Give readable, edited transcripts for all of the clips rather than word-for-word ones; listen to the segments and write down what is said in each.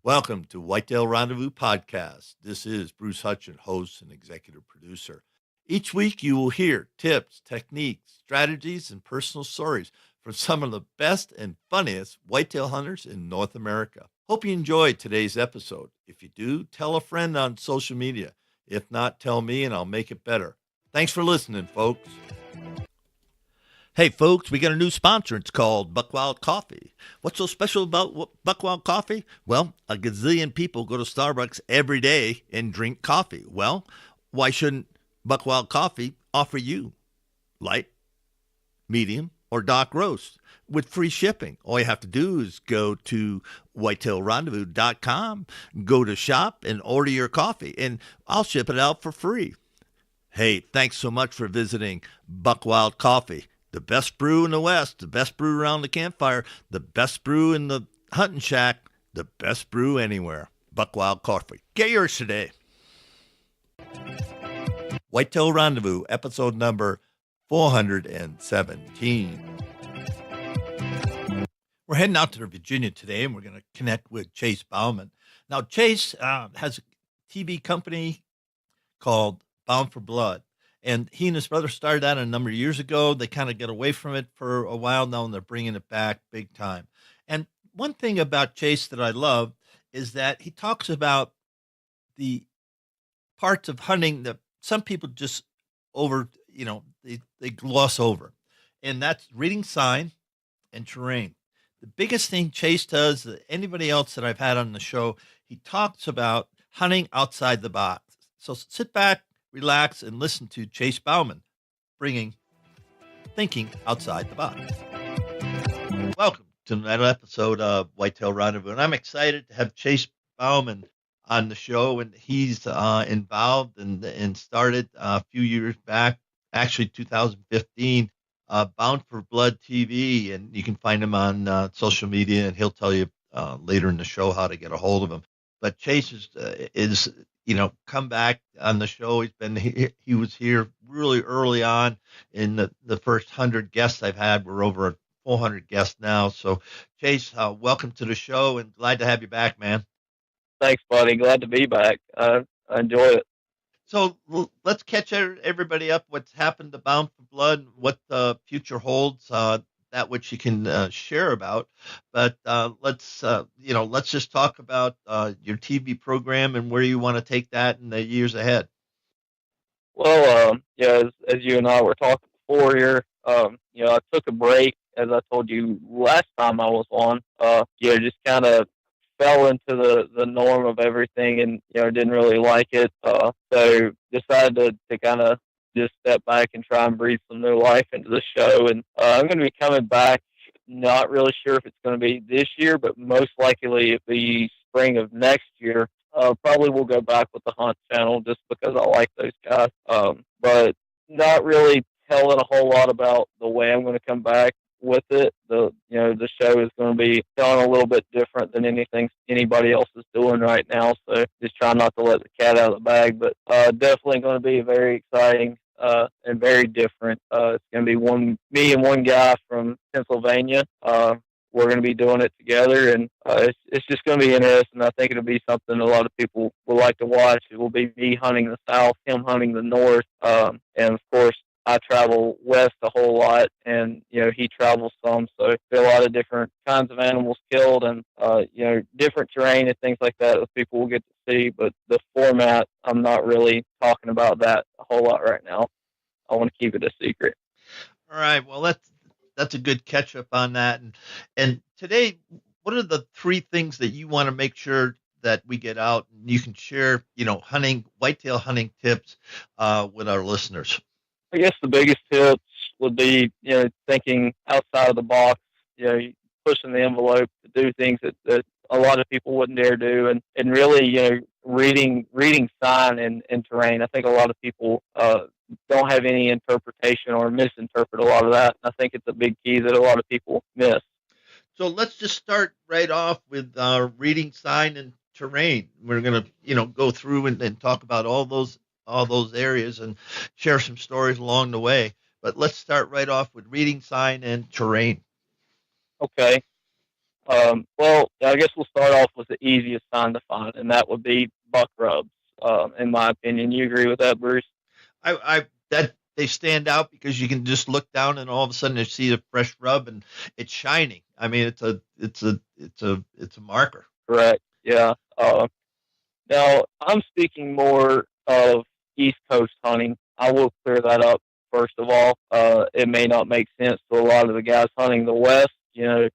Welcome to Whitetail Rendezvous Podcast. This is Bruce Hutchin, host and executive producer. Each week you will hear tips, techniques, strategies, and personal stories from some of the best and funniest whitetail hunters in North America. Hope you enjoyed today's episode. If you do, tell a friend on social media. If not, tell me and I'll make it better. Thanks for listening, folks. Hey, folks, we got a new sponsor. It's called Buckwild Coffee. What's so special about Buckwild Coffee? Well, a gazillion people go to Starbucks every day and drink coffee. Well, why shouldn't Buckwild Coffee offer you light, medium, or dark roast with free shipping? All you have to do is go to whitetailrendezvous.com, go to shop, and order your coffee, and I'll ship it out for free. Hey, thanks so much for visiting Buckwild Coffee. The best brew in the West, the best brew around the campfire, the best brew in the hunting shack, the best brew anywhere. Buckwild Coffee. Get yours today. Whitetail Rendezvous, episode number 417. We're heading out to Virginia today, and we're going to connect with Chase Bowman. Now, Chase has a TV company called Bound for Blood. And he and his brother started that a number of years ago. They kind of get away from it for a while now, and they're bringing it back big time. And one thing about Chase that I love is that he talks about the parts of hunting that some people just they gloss over. And that's reading sign and terrain. The biggest thing Chase does, anybody else that I've had on the show, he talks about hunting outside the box. So sit back, relax, and listen to Chase Bowman bringing thinking outside the box. Welcome to another episode of Whitetail Rendezvous, and I'm excited to have Chase Bowman on the show. And he's involved and started a few years back, actually 2015, Bound for Blood TV, and you can find him on social media, and he'll tell you later in the show how to get a hold of him. But Chase is come back on the show. He was here really early on in the first 100 guests I've had. We're over 400 guests now. So Chase, welcome to the show and glad to have you back, man. Thanks, buddy. Glad to be back. I enjoy it. So let's catch everybody up. What's happened to Bound for Blood, what the future holds, that which you can share about, but let's just talk about your TV program and where you want to take that in the years ahead. Well, as you and I were talking before here, I took a break, as I told you last time I was on. Just kind of fell into the norm of everything, and didn't really like it. So decided to kind of just step back and try and breathe some new life into the show. And I'm going to be coming back. Not really sure if it's going to be this year, but most likely it'll be spring of next year. Probably we'll go back with the Hunt channel just because I like those guys. But not really telling a whole lot about the way I'm going to come back with it. The show is going to be done a little bit different than anything anybody else is doing right now. So just try not to let the cat out of the bag, but definitely going to be very exciting and very different. It's going to be me and one guy from Pennsylvania. We're going to be doing it together, and it's just going to be interesting. I think it'll be something a lot of people will like to watch. It will be me hunting the South, him hunting the North, and of course, I travel west a whole lot, and he travels some, so there are a lot of different kinds of animals killed, and different terrain and things like that people will get to see. But the format, I'm not really talking about that a whole lot right now. I want to keep it a secret. All right. Well, that's a good catch up on that. And today, what are the three things that you want to make sure that we get out and you can share, whitetail hunting tips with our listeners? I guess the biggest tips would be, thinking outside of the box, pushing the envelope to do things that a lot of people wouldn't dare do, and really, reading sign and terrain. I think a lot of people don't have any interpretation or misinterpret a lot of that. I think it's a big key that a lot of people miss. So let's just start right off with reading sign and terrain. We're going to, go through and talk about all those areas and share some stories along the way. But let's start right off with reading sign and terrain. Okay. Well, I guess we'll start off with the easiest sign to find, and that would be buck rubs. In my opinion, you agree with that, Bruce? I that they stand out because you can just look down and all of a sudden you see a fresh rub and it's shining. I mean, it's a marker. Correct. Yeah. Now, I'm speaking more of East Coast hunting. I will clear that up first of all. It may not make sense to a lot of the guys hunting the West.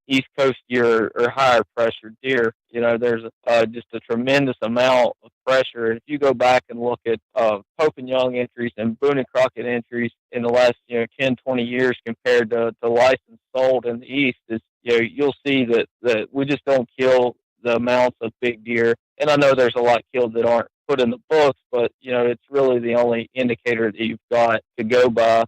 East Coast deer or higher pressure deer. There's just a tremendous amount of pressure. And if you go back and look at Pope and Young entries and Boone and Crockett entries in the last 10, 20 years compared to licensed sold in the East, you'll see that we just don't kill the amounts of big deer. And I know there's a lot killed that aren't put in the books, but it's really the only indicator that you've got to go by.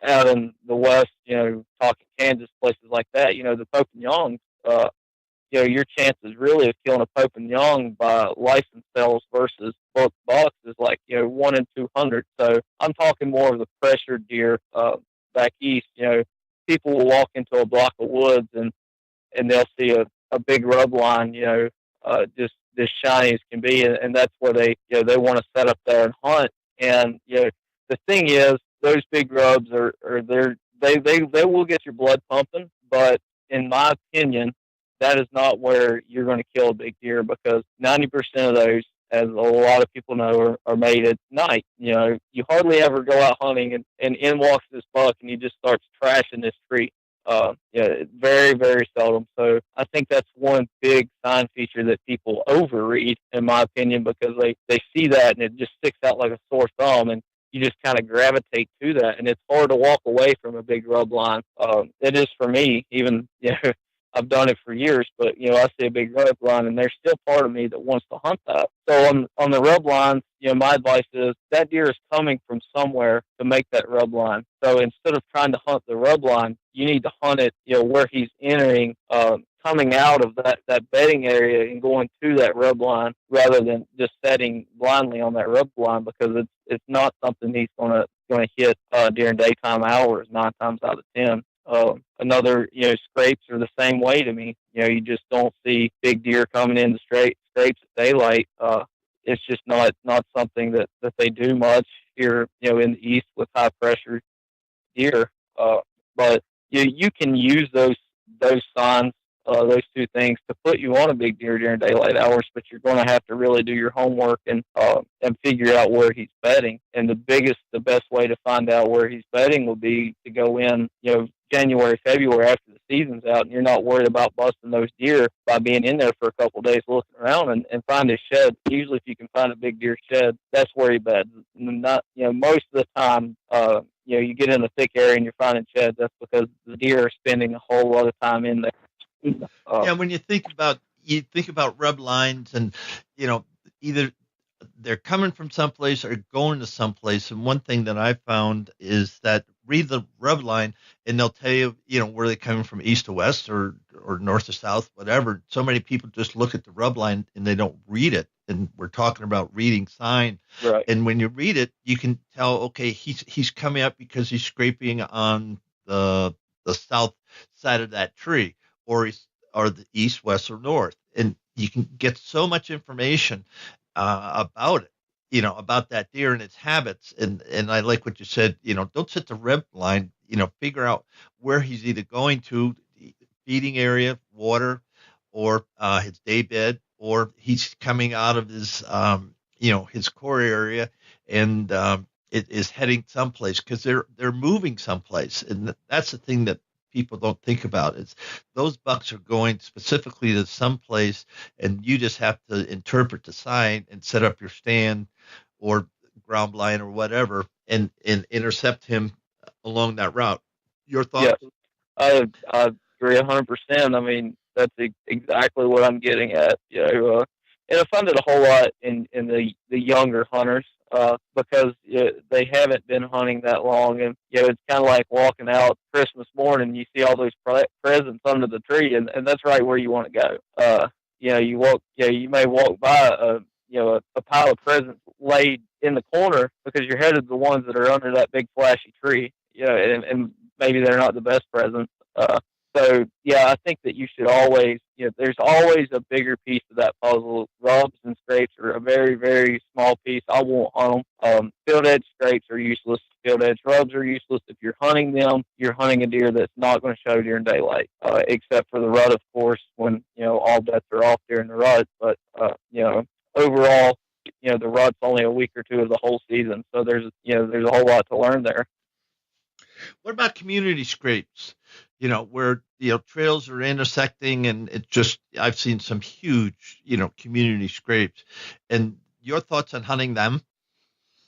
Out in the West, talking Kansas, places like that, the Pope and Young, your chances really of killing a Pope and Young by license sales versus book bucks is like 1 in 200. So I'm talking more of the pressured deer back east. People will walk into a block of woods and they'll see a big rub line, just as shiny as can be, and that's where they want to set up there and hunt. And the thing is, those big rubs are they will get your blood pumping, but in my opinion, that is not where you're going to kill a big deer because 90% of those, as a lot of people know, are made at night. You hardly ever go out hunting and in walks this buck and he just starts trashing this tree. Very, very seldom. So I think that's one big sign feature that people overread, in my opinion, because they see that and it just sticks out like a sore thumb, and you just kind of gravitate to that, and it's hard to walk away from a big rub line. It is for me, even I've done it for years, but I see a big rub line, and there's still part of me that wants to hunt that. So on the rub lines, my advice is that deer is coming from somewhere to make that rub line. So instead of trying to hunt the rub line, you need to hunt it, where he's entering, coming out of that bedding area and going to that rub line, rather than just setting blindly on that rub line, because it's not something he's gonna hit during daytime hours 9 times out of 10. Another, scrapes are the same way to me. You just don't see big deer coming into scrapes at daylight. It's just not something that they do much here, in the East with high pressure deer. But you can use those signs, those two things, to put you on a big deer during daylight hours, but you're going to have to really do your homework and figure out where he's bedding. And the best way to find out where he's bedding will be to go in, January, February, after the season's out, and you're not worried about busting those deer by being in there for a couple of days looking around and find his shed. Usually, if you can find a big deer shed, that's where he beds. Not, most of the time, you get in a thick area and you're finding sheds. That's because the deer are spending a whole lot of time in there. Yeah, when you think about rub lines, and either they're coming from someplace or going to someplace. And one thing that I found is that read the rub line and they'll tell you, where they're coming from, east to west or north to south, whatever. So many people just look at the rub line and they don't read it. And we're talking about reading sign. Right. And when you read it, you can tell, okay, he's coming up because he's scraping on the south side of that tree, or the east, west, or north. And you can get so much information about it, about that deer and its habits. And I like what you said, don't set the rib line, figure out where he's either going to, feeding area, water, or his day bed, or he's coming out of his core area and it is heading someplace, because they're moving someplace. And that's the thing that people don't think about. It's those bucks are going specifically to some place, and you just have to interpret the sign and set up your stand or ground blind or whatever, and intercept him along that route. Your Yes, thoughts? I agree 100%. I mean, that's exactly what I'm getting at. And I find it a whole lot in the younger hunters, because they haven't been hunting that long, and it's kind of like walking out Christmas morning. You see all those presents under the tree, and that's right where you want to go. You may walk by a pile of presents laid in the corner because you're headed to the ones that are under that big flashy tree. And maybe they're not the best presents. So yeah, I think that you should always, there's always a bigger piece of that puzzle. Rubs and scrapes are a very, very small piece. I won't hunt them. Field edge scrapes are useless. Field edge rubs are useless. If you're hunting them, you're hunting a deer that's not going to show during daylight, except for the rut, of course, when all bets are off during the rut. But overall, the rut's only a week or two of the whole season, so there's a whole lot to learn there. What about community scrapes? Where trails are intersecting, and it just I've seen some huge community scrapes. And your thoughts on hunting them?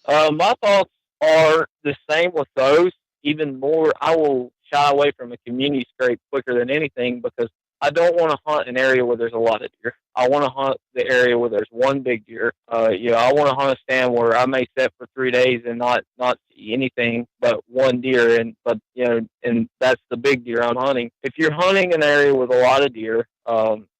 My thoughts are the same with those. Even more, I will shy away from a community scrape quicker than anything because I don't want to hunt an area where there's a lot of deer. I want to hunt the area where there's one big deer. I want to hunt a stand where I may set for 3 days and not see anything but one deer, and that's the big deer I'm hunting. If you're hunting an area with a lot of deer,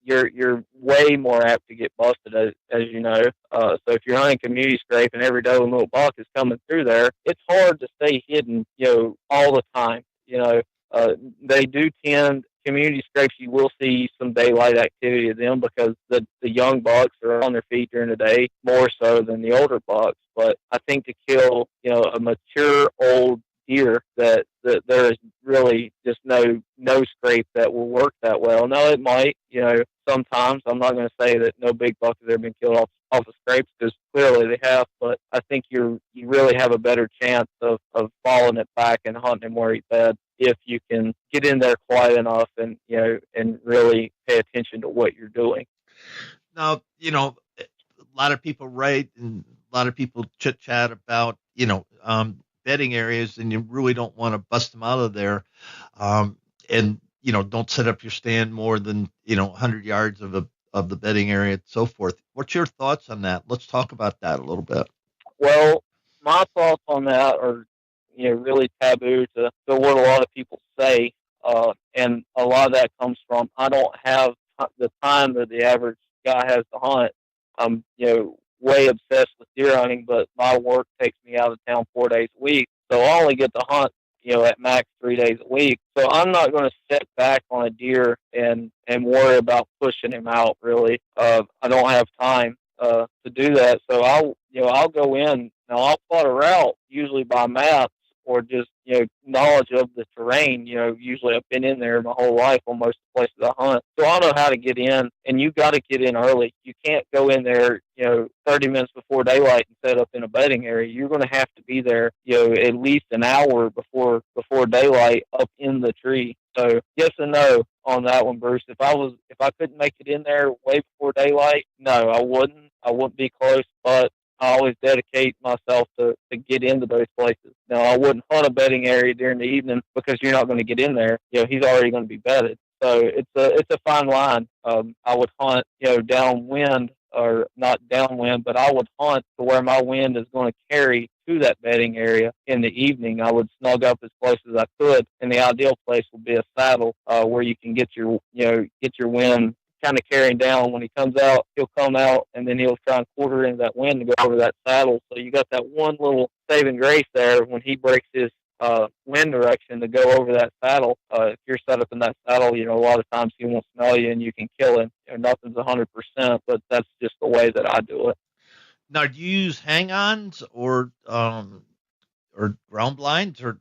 you're way more apt to get busted, as you know. So if you're hunting community scrape and every doe and little buck is coming through there, it's hard to stay hidden, all the time. They do tend community scrapes. You will see some daylight activity of them because the young bucks are on their feet during the day more so than the older bucks. But I think to kill, a mature old deer that there is really just no scrape that will work that well. Now it might, sometimes. I'm not going to say that no big buck has ever been killed off of scrapes because clearly they have, but I think you really have a better chance of following it back and hunting him where he's fed if you can get in there quiet enough and really pay attention to what you're doing. Now, a lot of people write and a lot of people chit chat about, bedding areas, and you really don't want to bust them out of there. And, don't set up your stand more than, 100 yards of the bedding area and so forth. What's your thoughts on that? Let's talk about that a little bit. Well, my thoughts on that are, really taboo to what a lot of people say. And a lot of that comes from I don't have the time that the average guy has to hunt. I'm, way obsessed with deer hunting, but my work takes me out of town 4 days a week. So I only get to hunt, at max 3 days a week. So I'm not going to sit back on a deer and worry about pushing him out. Really, I don't have time to do that. So I'll go in. Now I'll plot a route usually by maps or just knowledge of the terrain. Usually I've been in there my whole life on most of the places I hunt, so I know how to get in. And you got to get in early. You can't go in there 30 minutes before daylight and set up in a bedding area. You're going to have to be there at least an hour before daylight up in the tree. So yes and no on that one, Bruce. If I couldn't make it in there way before daylight, no, I wouldn't. I wouldn't be close, but I always dedicate myself to get into those places. Now, I wouldn't hunt a bedding area during the evening because you're not going to get in there. He's already going to be bedded. So it's a fine line. I would hunt, downwind or not downwind, but I would hunt to where my wind is going to carry to that bedding area in the evening. I would snug up as close as I could, and the ideal place would be a saddle where you can get your wind kind of carrying down. When he comes out, he'll come out and then he'll try and quarter into that wind to go over that saddle. So you got that one little saving grace there when he breaks his wind direction to go over that saddle. If you're set up in that saddle, a lot of times he won't smell you and you can kill him. Nothing's 100%, but that's just the way that I do it. Now, do you use hang-ons or ground blinds, or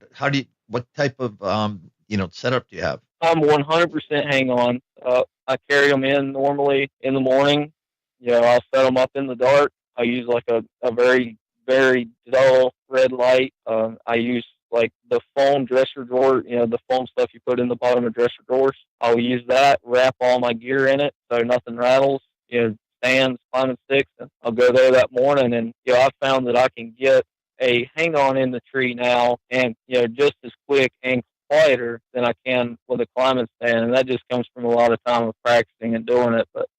what type of setup do you have? I'm 100% hang on. I carry them in normally in the morning. I'll set them up in the dark. I use like a very, very dull red light. I use like the foam dresser drawer, the foam stuff you put in the bottom of dresser drawers. I'll use that, wrap all my gear in it so nothing rattles, stands, climbing sticks. And I'll go there that morning, and, I found that I can get a hang on in the tree now and, just as quick and quieter than I can with a climbing stand, and that just comes from a lot of time of practicing and doing it. But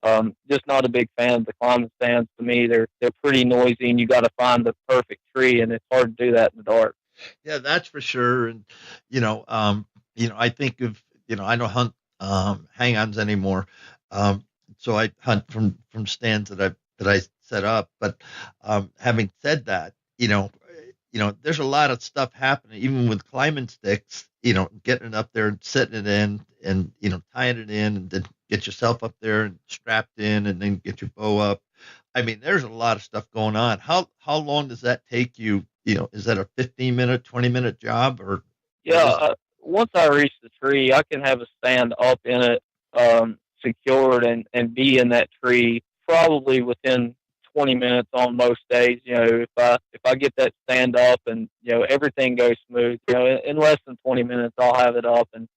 just not a big fan of the climbing stands. To me, they're pretty noisy, and you got to find the perfect tree, and it's hard to do that in the dark. Yeah, that's for sure. And I think of I don't hunt hang-ons anymore, so I hunt from stands that I set up. But having said that, there's a lot of stuff happening, even with climbing sticks, getting it up there and setting it in and, tying it in and then get yourself up there and strapped in and then get your bow up. I mean, there's a lot of stuff going on. How long does that take you? Is that a 15-minute, 20-minute job or Yeah, what is it? once I reach the tree, I can have a stand up in it, secured and be in that tree probably within 20 minutes on most days. If I get that stand up and everything goes smooth, in less than 20 minutes I'll have it up. And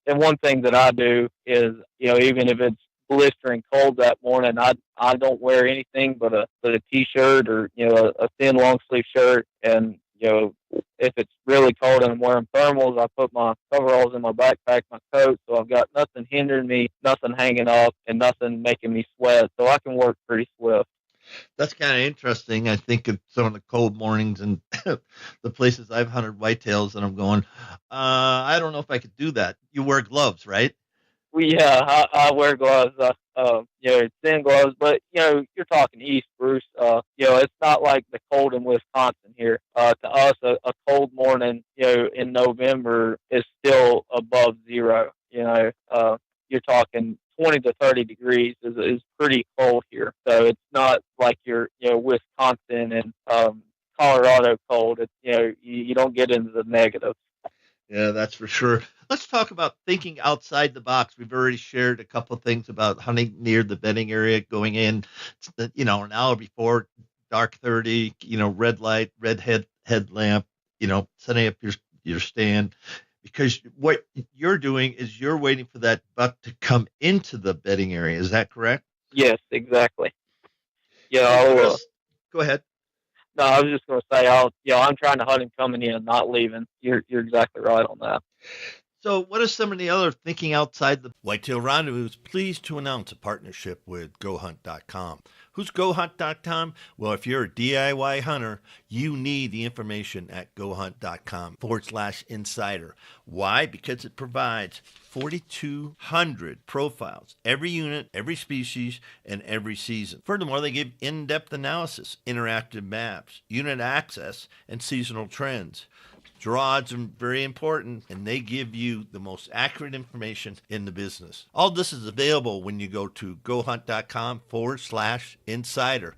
one thing that I do is even if it's blistering cold that morning, I don't wear anything but a t-shirt or a thin long sleeve shirt. And if it's really cold and I'm wearing thermals, I put my coveralls in my backpack, my coat, so I've got nothing hindering me, nothing hanging up, and nothing making me sweat, so I can work pretty swift. That's kind of interesting. I think of some of the cold mornings and the places I've hunted whitetails, and I'm going, I don't know if I could do that. You wear gloves, right? Yeah, I wear gloves, thin gloves, but you're talking East, Bruce. It's not like the cold in Wisconsin here. To us, a cold morning, in November is still above zero. You're talking 20 to 30 degrees is pretty cold here. So it's not like you're, Wisconsin and Colorado cold. It's, you don't get into the negatives. Yeah, that's for sure. Let's talk about thinking outside the box. We've already shared a couple of things about hunting near the bedding area, going in, an hour before dark 30, red light, red headlamp, setting up your stand. Because what you're doing is you're waiting for that buck to come into the bedding area. Is that correct? Yes, exactly. Yeah, So go ahead. no, I was just going to say, I'm trying to hunt him coming in, not leaving. You're exactly right on that. So, what are some of the other thinking outside the Whitetail Rendezvous is pleased to announce a partnership with GoHunt.com. Who's GoHunt.com? Well, if you're a DIY hunter, you need the information at GoHunt.com/insider. Why? Because it provides 4,200 profiles, every unit, every species, and every season. Furthermore, they give in-depth analysis, interactive maps, unit access, and seasonal trends. Draw odds are very important, and they give you the most accurate information in the business. All this is available when you go to gohunt.com/insider.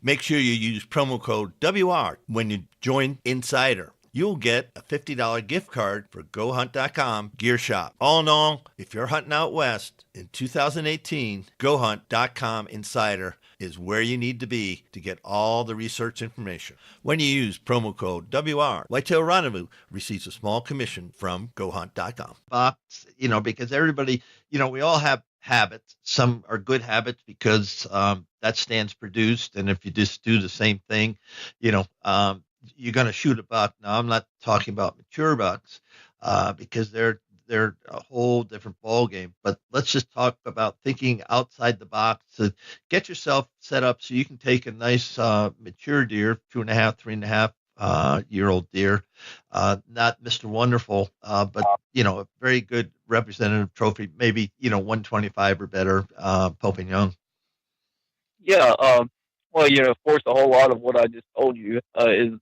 Make sure you use promo code WR when you join Insider. You'll get a $50 gift card for GoHunt.com Gear Shop. All in all, if you're hunting out west in 2018, GoHunt.com Insider is where you need to be to get all the research information. When you use promo code WR, Whitetail Rendezvous receives a small commission from GoHunt.com. Box, because everybody, we all have habits. Some are good habits because that stand's produced, and if you just do the same thing, you're going to shoot a buck. Now, I'm not talking about mature bucks because they're a whole different ball game. But let's just talk about thinking outside the box to get yourself set up so you can take a nice mature deer, 2.5, 3.5 year old deer, not Mr. Wonderful, but a very good representative trophy, maybe 125 or better, Pope and Young. Yeah. Well, of course, a whole lot of what I just told you is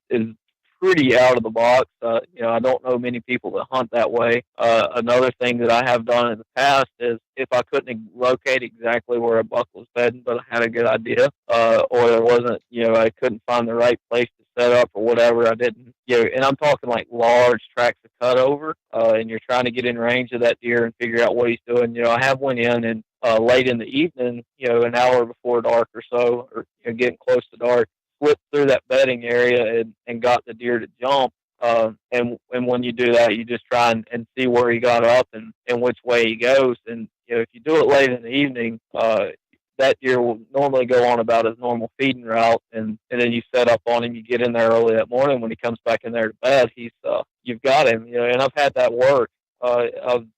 pretty out of the box. I don't know many people that hunt that way. Another thing that I have done in the past is if I couldn't locate exactly where a buck was bedding, but I had a good idea, or there wasn't, I couldn't find the right place to set up or whatever, I didn't, and I'm talking like large tracts of cut over, and you're trying to get in range of that deer and figure out what he's doing. I have went in and late in the evening, an hour before dark or so, or getting close to dark, slipped through that bedding area and got the deer to jump. And when you do that, you just try and see where he got up and which way he goes. And if you do it late in the evening, that deer will normally go on about his normal feeding route, and then you set up on him. You get in there early that morning. When he comes back in there to bed, you've got him. And I've had that work.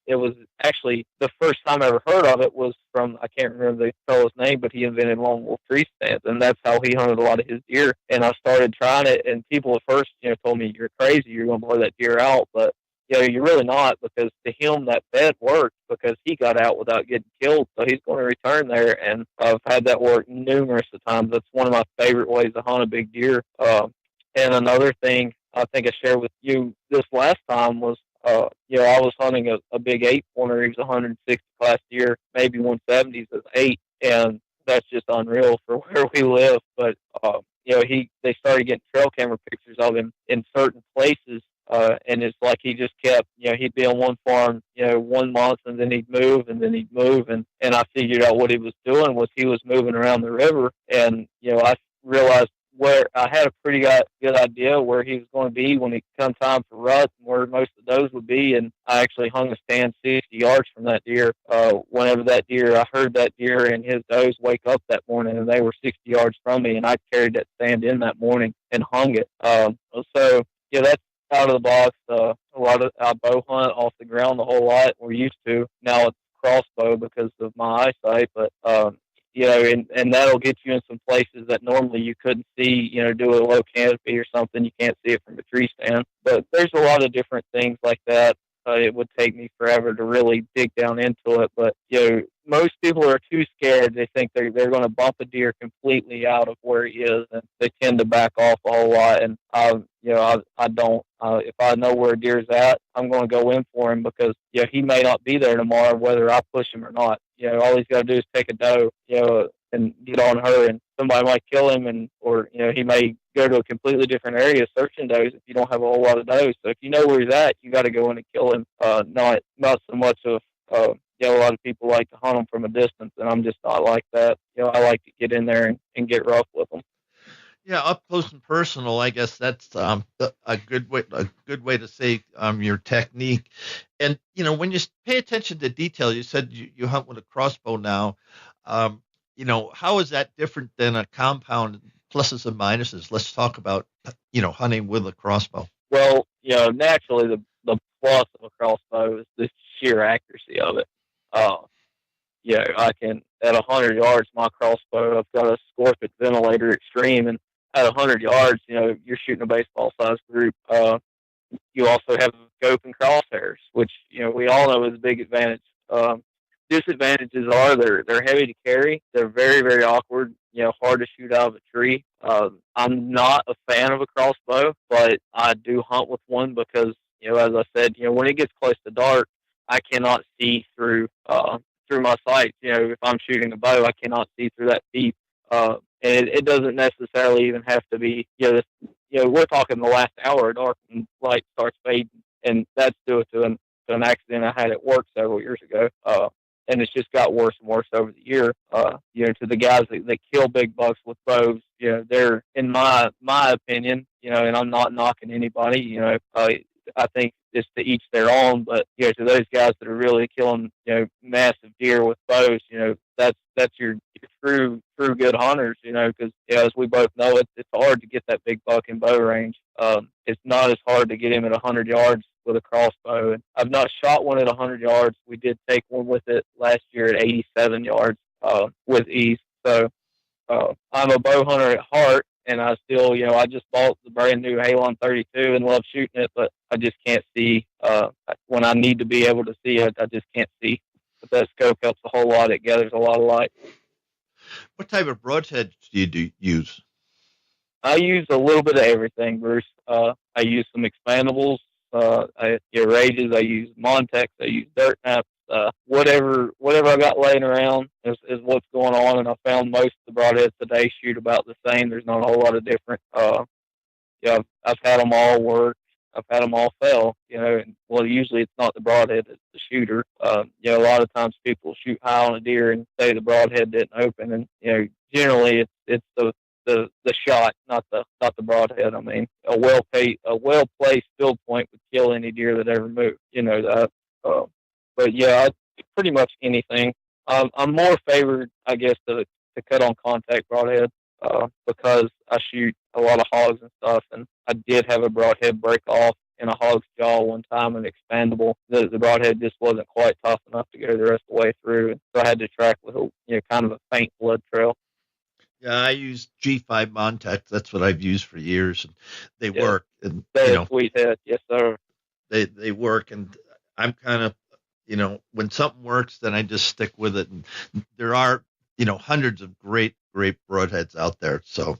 It was actually the first time I ever heard of it was from, I can't remember the fellow's name, but he invented long wolf tree stands, and that's how he hunted a lot of his deer. And I started trying it, and people at first, told me, "You're crazy, you're going to blow that deer out." But you're really not, because to him that bed worked because he got out without getting killed, so he's going to return there. And I've had that work numerous of times. That's one of my favorite ways to hunt a big deer. And another thing I think I shared with you this last time was, I was hunting a big 8 pointer. He was 160 last year, maybe 170s as 8, and that's just unreal for where we live. But they started getting trail camera pictures of him in certain places, and it's like he just kept, he'd be on one farm, 1 month, and then he'd move, and then he'd move, and I figured out what he was doing was he was moving around the river, and I realized where I had a pretty good idea where he was going to be when it come time for rut and where most of those would be. And I actually hung a stand 60 yards from that deer. Whenever I heard that deer and his does wake up that morning, and they were 60 yards from me, and I carried that stand in that morning and hung it. So yeah, that's out of the box. A lot of I bow hunt off the ground a whole lot. We're used to now. It's crossbow because of my eyesight, but and that'll get you in some places that normally you couldn't see, do a low canopy or something. You can't see it from a tree stand. But there's a lot of different things like that. It would take me forever to really dig down into it. But, most people are too scared. They think they're going to bump a deer completely out of where he is, and they tend to back off a whole lot. And, I don't. If I know where a deer's at, I'm going to go in for him because, he may not be there tomorrow, whether I push him or not. All he's got to do is take a doe, and get on her, and somebody might kill him, or he may go to a completely different area searching does if you don't have a whole lot of does. So if you know where he's at, you got to go in and kill him. Not so much of a lot of people like to hunt them from a distance, and I'm just not like that. I like to get in there and get rough with them. Yeah, up close and personal. I guess that's a good way to say your technique. And when you pay attention to detail, you said you hunt with a crossbow now. How is that different than a compound? Pluses and minuses. Let's talk about hunting with a crossbow. Well, naturally the plus of a crossbow is the sheer accuracy of it. I can at 100 yards my crossbow. I've got a Scorpion Ventilator Extreme, and at 100 yards, you're shooting a baseball sized group. You also have scope and crosshairs, which we all know is a big advantage. Disadvantages are they're heavy to carry. They're very, very awkward. Hard to shoot out of a tree. I'm not a fan of a crossbow, but I do hunt with one because as I said, when it gets close to dark, I cannot see through my sights. If I'm shooting a bow, I cannot see through that peep. And it doesn't necessarily even have to be, we're talking the last hour of dark when light starts fading, and that's due to an accident I had at work several years ago. And it's just got worse and worse over the year. To the guys that kill big bucks with bows, they're, in my opinion, and I'm not knocking anybody, I think it's to each their own, but to those guys that are really killing massive deer with bows, that's your true good hunters, because as we both know, it's hard to get that big buck in bow range. It's not as hard to get him at 100 yards with a crossbow. And I've not shot one at 100 yards. We did take one with it last year at 87 yards with ease. So I'm a bow hunter at heart, and I still, I just bought the brand new Halon 32 and love shooting it, but I just can't see when I need to be able to see it. I just can't see. But that scope helps a whole lot. It gathers a lot of light. What type of broadheads do you use? I use a little bit of everything, Bruce. I use some expandables. Rages. I use Montex. I use dirt naps. Whatever I got laying around is what's going on. And I found most of the broadheads today shoot about the same. There's not a whole lot of different. I've had them all work. I've had them all fail. And, well, usually it's not the broadhead, it's the shooter. A lot of times people shoot high on a deer and say the broadhead didn't open, and generally it's the shot, not the broadhead. I mean, a well placed field point would kill any deer that ever moved. That. But yeah, pretty much anything. I'm more favored, I guess, to cut on contact broadhead because I shoot a lot of hogs and stuff, and I did have a broadhead break off in a hog's jaw one time, an expandable. The broadhead just wasn't quite tough enough to go the rest of the way through, and so I had to track with kind of a faint blood trail. Yeah, I use G5 Montex. That's what I've used for years, and they work. And they're a sweet head, yes sir. They work, and I'm kind of, when something works, then I just stick with it. And there are, hundreds of great broadheads out there. So,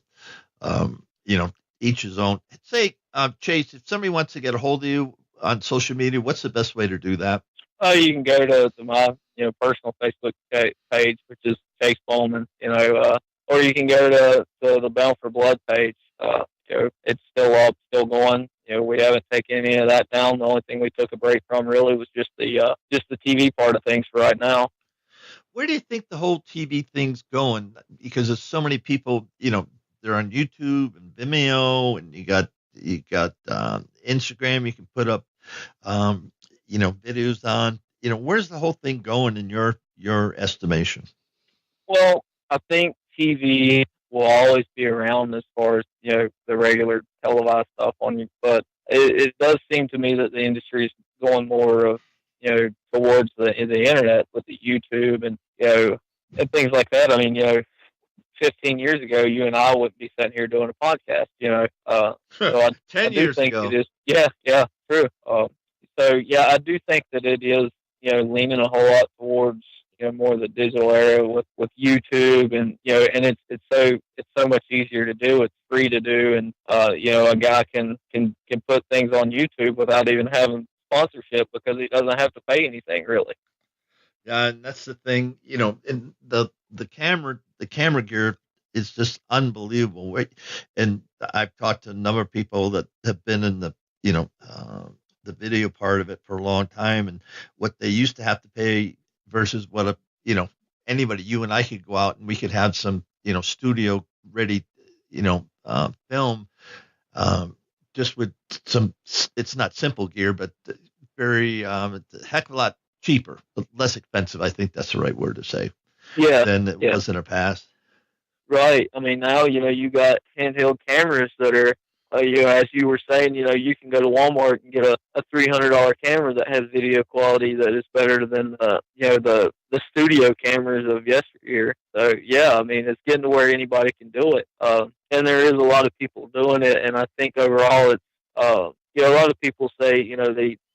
each his own. Say, Chase, if somebody wants to get a hold of you on social media, what's the best way to do that? You can go to my personal Facebook page, which is Chase Bowman. Or you can go to the Bound for Blood page. It's still up, still going. We haven't taken any of that down. The only thing we took a break from really was just the TV part of things for right now. Where do you think the whole TV thing's going? Because there's so many people, they're on YouTube and Vimeo, and you got Instagram. You can put up, videos on. Where's the whole thing going in your estimation? Well, I think TV will always be around as far as the regular televised stuff on you, but it does seem to me that the industry is going more of towards the internet with the YouTube and and things like that. I mean, 15 years ago, you and I wouldn't be sitting here doing a podcast. So I 10 do years think it ago. is. Yeah, true. So yeah, I do think that it is leaning a whole lot towards more of the digital era with YouTube and and it's so much easier to do. It's free to do, and a guy can put things on YouTube without even having sponsorship because he doesn't have to pay anything really. Yeah, and that's the thing, and the camera gear is just unbelievable. And I've talked to a number of people that have been in the video part of it for a long time, and what they used to have to pay versus what anybody, you and I could go out and we could have some studio ready film, just with some. It's not simple gear, but very it's a heck of a lot cheaper, less expensive. I think that's the right word to say Yeah, than it yeah. was in the past. Right. I mean, now you got handheld cameras that are, as you were saying, you can go to Walmart and get a $300 camera that has video quality that is better than the studio cameras of yesteryear. So yeah, I mean, it's getting to where anybody can do it, and there is a lot of people doing it, and I think overall it's a lot of people say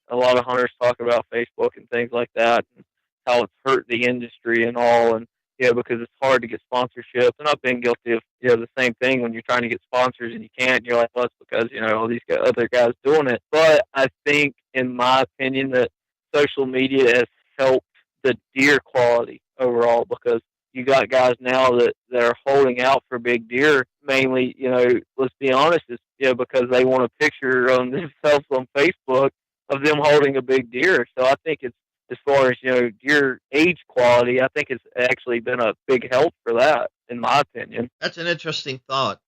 a lot of hunters talk about Facebook and things like that and how it's hurt the industry and all, and because it's hard to get sponsorship. And I've been guilty of, the same thing when you're trying to get sponsors and you can't. You're like, well, it's because, all these other guys doing it. But I think, in my opinion, that social media has helped the deer quality overall because you got guys now that are holding out for big deer mainly, let's be honest, it's, because they want a picture on themselves on Facebook of them holding a big deer. So I think it's, as far as your age quality, I think it's actually been a big help for that, in my opinion. That's an interesting thought.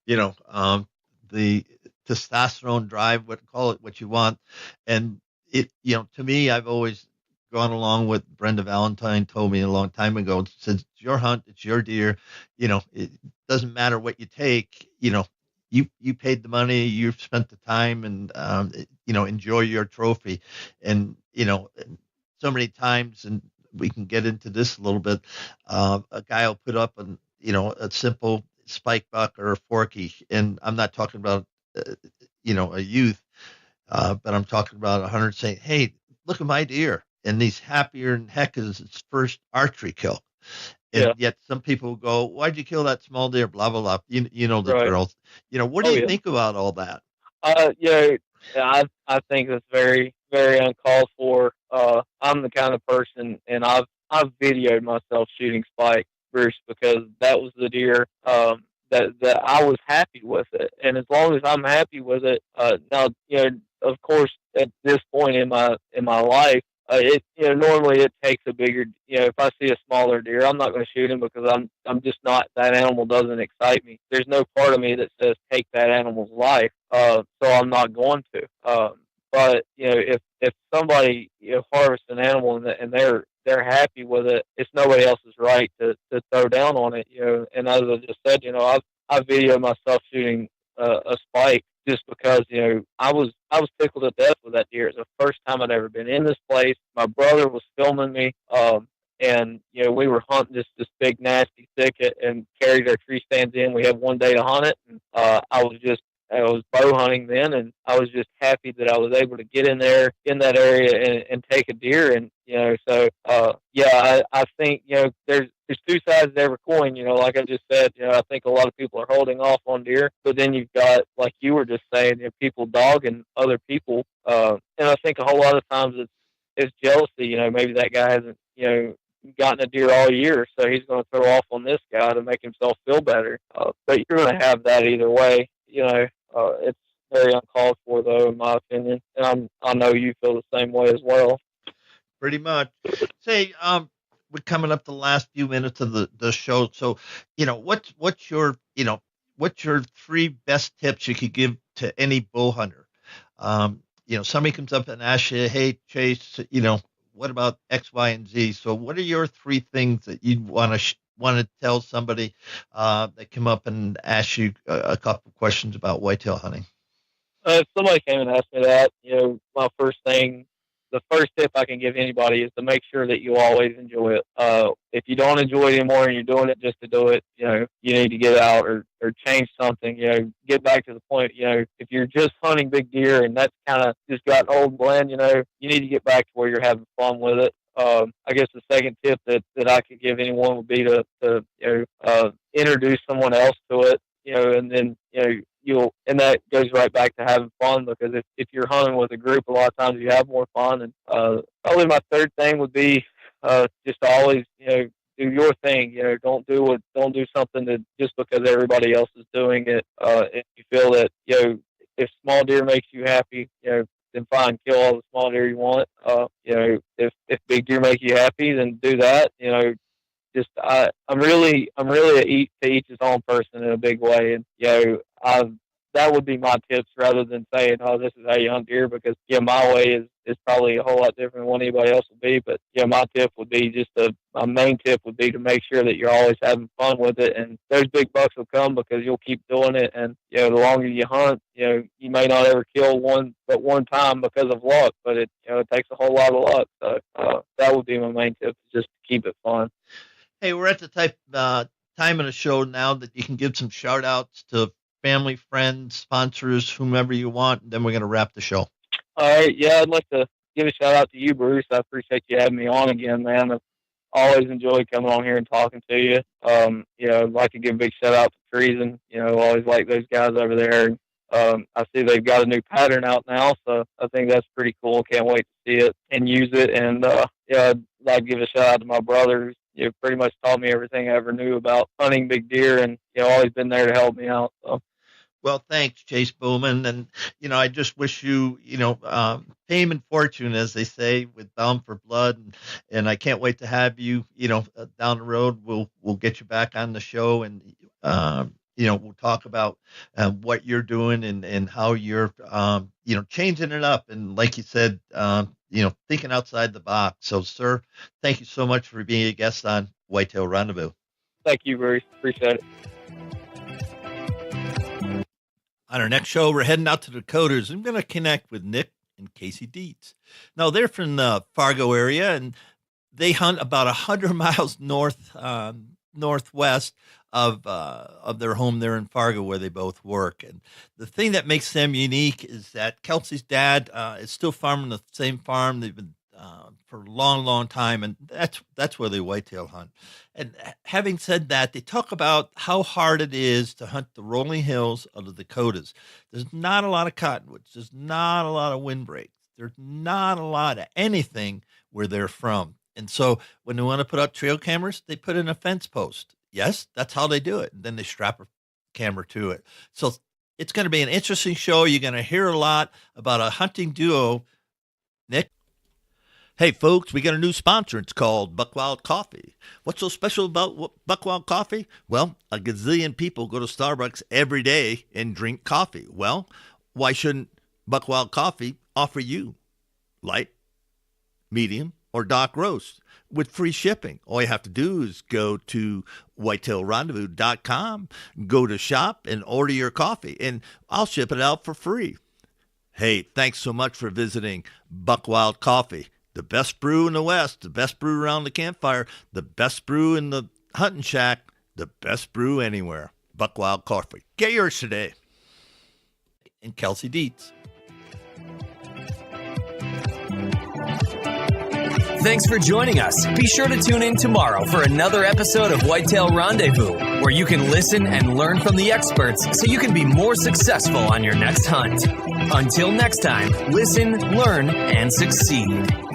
The testosterone drive, call it what you want, and to me, I've always gone along with Brenda Valentine told me a long time ago. Said it's your hunt, it's your deer. It doesn't matter what you take. You paid the money, you've spent the time, and enjoy your trophy. And so many times, and we can get into this a little bit. A guy will put up a simple spike buck or a forky, and I'm not talking about a youth, but I'm talking about a hunter saying, "Hey, look at my deer," and he's happier than heck as his first archery kill. And Yeah, yet some people go, "Why'd you kill that small deer?" Blah blah blah. You know the right. girls. What do Oh you yeah. think about all that? I think that's very very uncalled for. I'm the kind of person, and I've videoed myself shooting spike, Bruce, because that was the deer that I was happy with it, and as long as I'm happy with it, now of course at this point in my life. It normally it takes a bigger if I see a smaller deer I'm not going to shoot him because I'm just not that animal doesn't excite me. There's no part of me that says take that animal's life, so I'm not going to. But if somebody harvests an animal and they're happy with it, it's nobody else's right to throw down on it. And as I just said, I've videoed myself shooting a spike just because I was tickled to death with that deer. It's the first time I'd ever been in this place. My brother was filming me, and we were hunting this big nasty thicket and carried our tree stands in. We had one day to hunt it, and I was just I was bow hunting then, and I was just happy that I was able to get in there in that area and take a deer. And so yeah, I think there's two sides to every coin. Like I just said, I think a lot of people are holding off on deer, but then you've got, like you were just saying, people dogging other people, and I think a whole lot of times it's jealousy. Maybe that guy hasn't gotten a deer all year, so he's going to throw off on this guy to make himself feel better. But you're going to have that either way. It's very uncalled for, though, in my opinion, and I know you feel the same way as well. Pretty much. Say, we're coming up the last few minutes of the show. So, what's your three best tips you could give to any bow hunter? Somebody comes up and asks you, "Hey, Chase, what about X, Y, and Z?" So, what are your three things that you'd want to tell somebody that come up and ask you a couple of questions about whitetail hunting? If somebody came and asked me that, my the first tip I can give anybody is to make sure that you always enjoy it. If you don't enjoy it anymore and you're doing it just to do it, you need to get out or change something. Get back to the point. If you're just hunting big deer and that's kind of just got old blend, you need to get back to where you're having fun with it. I guess the second tip that I could give anyone would be to introduce someone else to it. And then and that goes right back to having fun, because if you're hunting with a group, a lot of times you have more fun. And probably my third thing would be just to always do your thing. Don't do something that just because everybody else is doing it. If you feel that if small deer makes you happy, then fine, kill all the small deer you want. If big deer make you happy, then do that. I'm really to each his own person in a big way. And that would be my tips, rather than saying, "Oh, this is how you hunt deer," because my way is probably a whole lot different than what anybody else would be. But my tip would be my main tip would be to make sure that you're always having fun with it, and those big bucks will come because you'll keep doing it. And the longer you hunt, you may not ever kill one but one time because of luck, but it takes a whole lot of luck. So that would be my main tip, is just to keep it fun. Hey, we're at the time in the show now that you can give some shout outs to family, friends, sponsors, whomever you want, and then we're going to wrap the show. All right. Yeah, I'd like to give a shout out to you, Bruce. I appreciate you having me on again, man. I've always enjoyed coming on here and talking to you. I'd like to give a big shout out to Treason. Always like those guys over there. I see they've got a new pattern out now, so I think that's pretty cool. Can't wait to see it and use it. And I'd like to give a shout out to my brothers. Pretty much taught me everything I ever knew about hunting big deer, and always been there to help me out. So. Well, thanks, Chase Bowman. And, I just wish you, fame and fortune, as they say, with Bound for Blood. And I can't wait to have you, down the road. We'll get you back on the show, and, we'll talk about what you're doing and how you're, changing it up. And like you said, thinking outside the box. So, sir, thank you so much for being a guest on Whitetail Rendezvous. Thank you, Bruce. Appreciate it. On our next show, we're heading out to the Dakotas. I'm going to connect with Nick and Casey Dietz. Now, they're from the Fargo area, and they hunt about 100 miles northwest of their home there in Fargo, where they both work. And the thing that makes them unique is that Kelsey's dad is still farming the same farm. They've been for a long, long time, and that's where they whitetail hunt. And having said that, they talk about how hard it is to hunt the rolling hills of the Dakotas. There's not a lot of cottonwoods. There's not a lot of windbreaks. There's not a lot of anything where they're from. And so when they want to put out trail cameras, they put in a fence post. Yes, that's how they do it. And then they strap a camera to it. So it's going to be an interesting show. You're going to hear a lot about a hunting duo. Nick? Hey, folks, we got a new sponsor. It's called Buckwild Coffee. What's so special about Buckwild Coffee? Well, a gazillion people go to Starbucks every day and drink coffee. Well, why shouldn't Buckwild Coffee offer you light, medium, or dark roast with free shipping? All you have to do is go to whitetailrendezvous.com, go to shop, and order your coffee, and I'll ship it out for free. Hey, thanks so much for visiting Buckwild Coffee. The best brew in the West, the best brew around the campfire, the best brew in the hunting shack, the best brew anywhere. Buckwild Coffee. Get yours today. and Kelsey Dietz. Thanks for joining us. Be sure to tune in tomorrow for another episode of Whitetail Rendezvous, where you can listen and learn from the experts so you can be more successful on your next hunt. Until next time, listen, learn, and succeed.